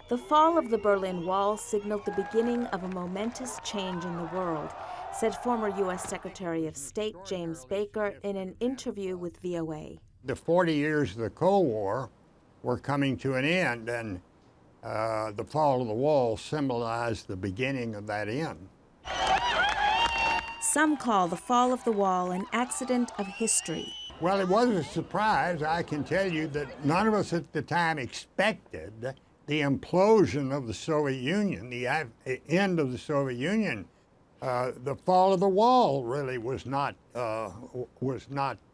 The fall of the Berlin Wall signaled the beginning of a momentous change in the world, said former U.S. Secretary of State James Baker in an interview with VOA. The 40 years of the Cold War were coming to an end, and the fall of the wall symbolized the beginning of that end. Some call the fall of the wall an accident of history. Well, it was a surprise. I can tell you that none of us at the time expected the implosion of the Soviet Union, the end of the Soviet Union. The fall of the wall really was not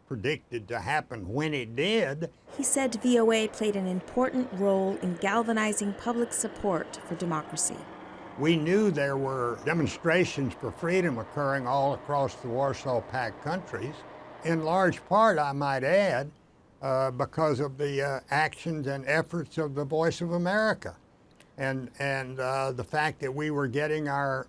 predicted to happen when it did. He said VOA played an important role in galvanizing public support for democracy. We knew there were demonstrations for freedom occurring all across the Warsaw Pact countries, in large part, I might add, because of the actions and efforts of the Voice of America, and the fact that we were getting our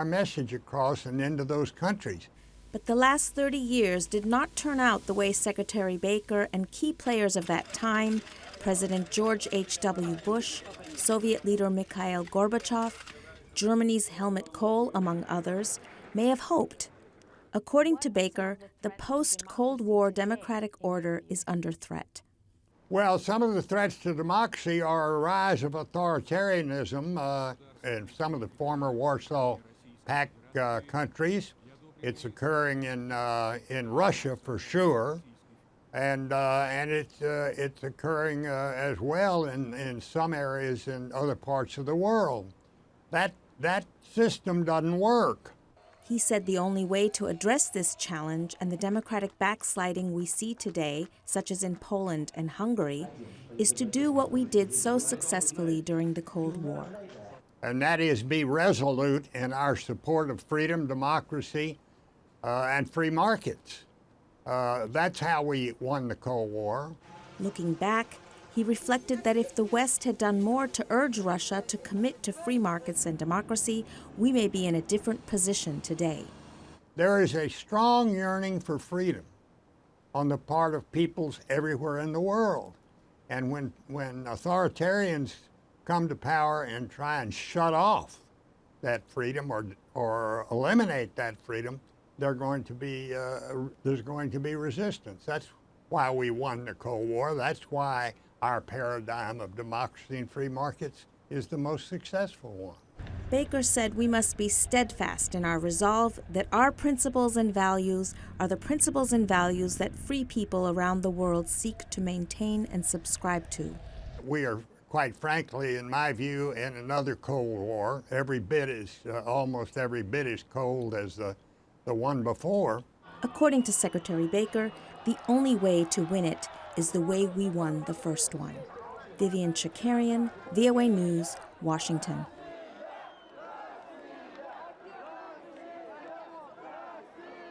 message across and into those countries. But the last 30 years did not turn out the way Secretary Baker and key players of that time, President George H.W. Bush, Soviet leader Mikhail Gorbachev, Germany's Helmut Kohl, among others, may have hoped. According to Baker, the post-Cold War democratic order is under threat. Well, some of the threats to democracy are a rise of authoritarianism in some of the former Warsaw Pact countries. It's occurring in Russia for sure, and it's occurring as well in some areas in other parts of the world. That system doesn't work. He said the only way to address this challenge and the democratic backsliding we see today, such as in Poland and Hungary, is to do what we did so successfully during the Cold War. And that is be resolute in our support of freedom, democracy, and free markets. That's how we won the Cold War. Looking back, he reflected that if the West had done more to urge Russia to commit to free markets and democracy, we may be in a different position today. There is a strong yearning for freedom on the part of peoples everywhere in the world. And when authoritarians come to power and try and shut off that freedom or eliminate that freedom, there's going to be resistance. That's why we won the Cold War. That's why our paradigm of democracy and free markets is the most successful one. Baker said we must be steadfast in our resolve that our principles and values are the principles and values that free people around the world seek to maintain and subscribe to. We are, quite frankly, in my view, in another Cold War. Almost every bit as cold as the one before. According to Secretary Baker, the only way to win it is the way we won the first one. Vivian Chakarian, VOA News, Washington.